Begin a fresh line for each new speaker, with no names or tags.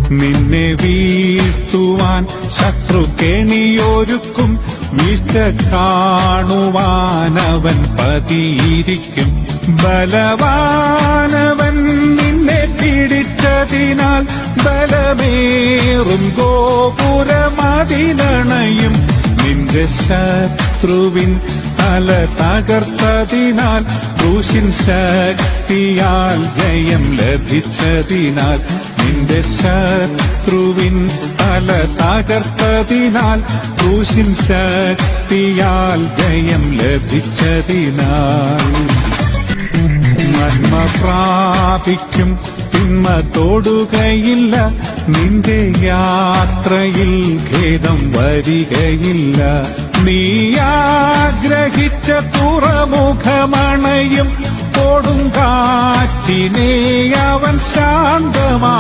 നിന്നെ വീഴ്ത്തുവാൻ ശത്രു കെണിയൊരുക്കും, വീഴ്ച കാണുവാനവൻ പതിയിരിക്കും. ബലവാനവൻ നിന്നെ പിടിച്ചതിനാൽ ബലമേറും ഗോപുരമതിലണയും. നിന്റെ ശത്രുവിൻ തല തകർത്തതിനാൽ ക്രൂശിൻ ശക്തിയാൽ ജയം ലഭിച്ചതിനാൽ. നിന്റെ ശത്രുവിൻ തല തകർത്തതിനാൽ ക്രൂശിൻ ശക്തിയാൽ ജയം ലഭിച്ചതിനാൽ. നന്മ പ്രാപിക്കും, തിന്മ തൊടുകയില്ല, നിന്റെ യാത്രയിൽ ഖേദം വരികയില്ല. നീ ആഗ്രഹിച്ച തുറമുഖമണയും, കൊടുങ്കാറ്റിനെ അവൻ ശാന്തമാ